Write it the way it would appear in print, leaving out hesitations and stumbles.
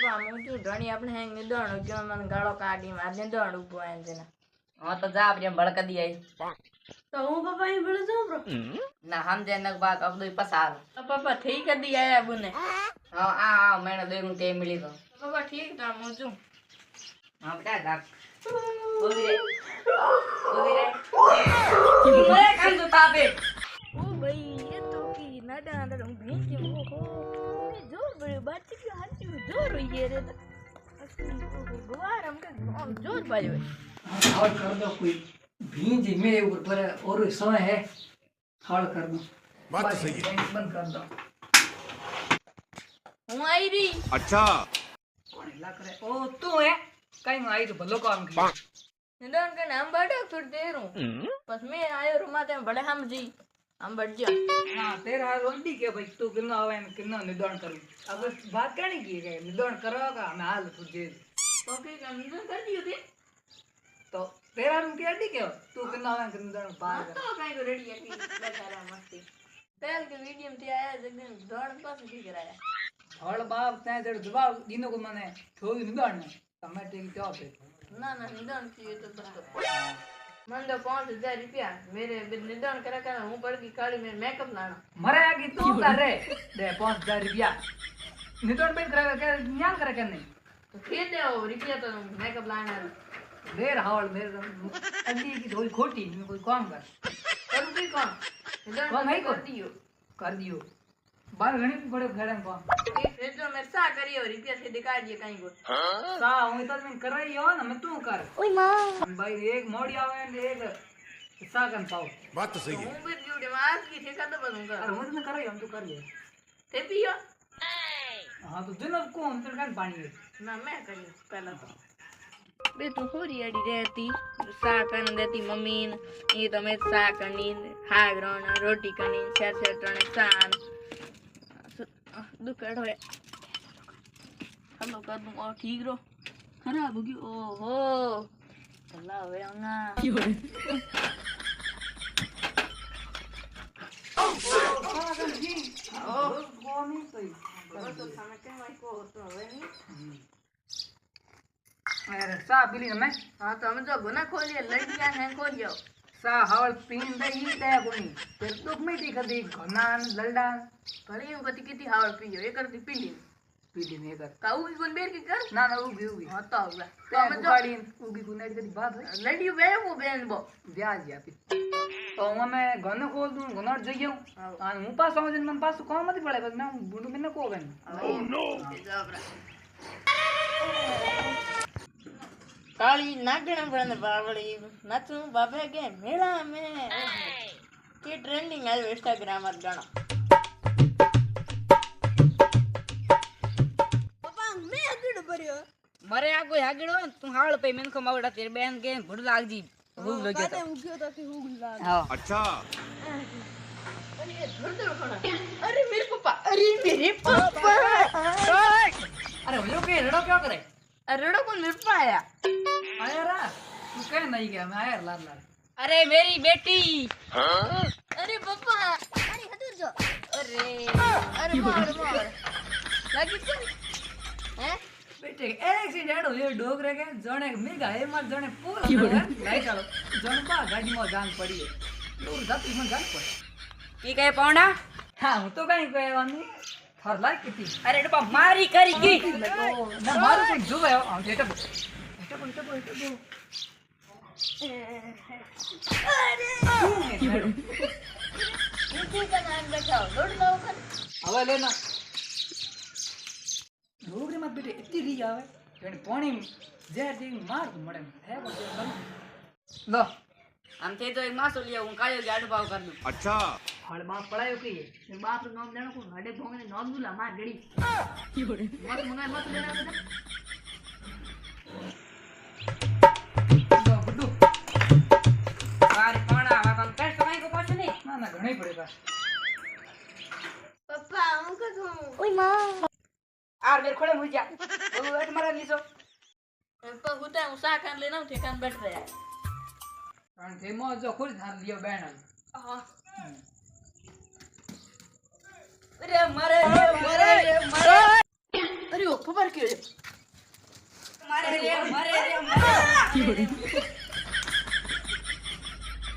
પપ્પા હું શું ધણી આપણે હેંગ નિદણ જો મને ગાળો કાઢી માર નિદણ ઉભો આન જેના હા તો જા આપણે ભડક દી આઈ તો હું પપ્પા અહીં ભળ જાઉં બ્રો ના સમજે નક બાત અબદુઈ પસાર તો પપ્પા ઠીક દી આયા બુને હા આ મેને દેવું તે મિલી તો પપ્પા ઠીક તો હું છું હા બેટા જા બોલી રે મને કામ તો તાપે ઓ ભાઈ ये तो की नडा नडा भींच ओहो जो बड़े बच्चे की हंसी जो रही है रे गुवार हमके जो बाजो हल कर दो कोई भींज मेरे ऊपर और समय है हल कर दो बात तो सही है बंद कर दो હું आई रही अच्छा कौन ला करे ओ तू है कहीं आई तो भलो काम की निदन के नाम बड़ा फिर दे रू बस मैं आयो रूमा ते बड़े हम जी हम बढ़ जा हाँ तेरा हाल वंडी के भाई तू कितना आवे न कितना निदान करूं अब बात करनी की है निदान करोगा मैं हाल तुझे तो के निदन कर दियो थे तो तेरा रूम की अड्डी के तू कितना आवे न निदान बाहर कर तो काई को रेडी है की बेचारा मस्ती पहल के मीडियम थे आया जगन दौड़ पास की कराया हल बाप ते तेरे जवाब दिनो को मने थोड़ी निदान ने समय टेक क्या पे ना ना निदान की तो बस मन तो 5000 रुपया मेरे निदान करा कर हूं पड़ की काली में मेकअप लाना मरे आगे तू कर रे दे 5000 रुपया निदान पे करे के न्याल करे के नहीं तो फिर दे वो रुपया तो मेकअप लाना देर हावल मेरे अड्डी की थोड़ी खोटी में कोई काम कर करूं की कौन निदान कौन है कर कौन? दियो कर दियो बाल घणी बड़े घड़े को फिर जो मैं सा करियो रुपया से दिखा दिए कहीं को सा हूं तो मैं कर रही हो ना मैं तू कर ओए मां भाई एक मोड़ी आवे ने एक सा कन पाओ बात तो सही है हूं भी ड्यूटी में आज की ठेका तो बनूंगा अरे हूं तो कर रही हम तू कर ले ते पियो हां तो दिन को हम तो कर पानी है ना मैं करी पहला तो बे तू पूरी अड़ी रहती सा कन देती मम्मी ने ये तो मैं सा करनी हाग रोन रोटी करनी शेर शेर टने सान दुखड़ है हेलो कर दूं और ठीक रो खराब होगी ओहो चला वे अंगा अरे सा पीली ना मैं हाँ तो हम जो गुना खोलिए लड़कियां हैं खोलियो सा हावल पीन दे ही दे कोनी फिर दुख में दी कदी घनान ललडान भले यूं कति किती हावड़ पियो ये करती पीली पीली ने कर काऊ की गुन बेर की कर ना ना उगी हाँ तो होगा तो तो हम जो गाड़ी उगी गुनाड़ी कदी बात है लड़ी वे वो बेन बो ब्याज या पी तो मैं घन खोल दूं घनर जइयो आ मु पास समझ मन पास काम मत पड़े बस मैं बुंडू में न को गन काली नागण बन बावड़ी नाचू बाबे के मेला में के ट्रेंडिंग आयो इंस्टाग्राम पर गाना पापा मैं अगड़ भरियो मरे आ कोई हागड़ो तू हावड़ पे मेन को मावड़ा तेरे बहन के भड़ लाग जी भूल लग गया काते मुक्यो तो की हुग लाग हां अच्छा अरे ये धुर धुर खड़ा अरे मेरे पापा अरे हो के रड़ो क्या करे अरे रो कौन मेरे पापा आया आया रा तू कह नहीं गया मैं आया लाल लाल अरे मेरी बेटी अरे पापा अरे हदूर जो अरे मार लगी कोई हैं बेटे एक्सीडेंट हो डोगरे के जणे मेगा है मार जणे पूल लाइट आलो जण बा गाड़ी में जान पड़ी है दूर जाती में जान पड़ी की कहे पौंडा हां हूं तो कहीं कहवानी थर लाइक किती अरे डपा मारी करी की ना मारू तो जो है हम बेटा बेटा नीचे का नाम बैठाओ लोड लो कर हवा लेना डोगरे मत बेटे इतनी री आवे कने पानी जहर दी मार मड़े है लो हम थे तो एक मासो लिया हूं कायो गाड़ पाव कर दूं अच्छा हड़ बाप पढ़ायो की ये बाप रो नाम देना को हडे भोंगे नाम दूला मार गड़ी मत मंगाए मत लेना बेटा लो गुड्डू सारी पौंडा वा कम कर समय को पाछ नहीं ना ना घणे पड़ेगा पापा हम का तुम ओए मां आर मेरे खोले मुझ जा वो एक मारा लीसो पापा होता है उसा कर लेना ठेकान बैठ रहा है कारण थे मो जो खुद धान लियो बैन हां अरे मरे मरे અરે ઓ ખબર કે મારે રે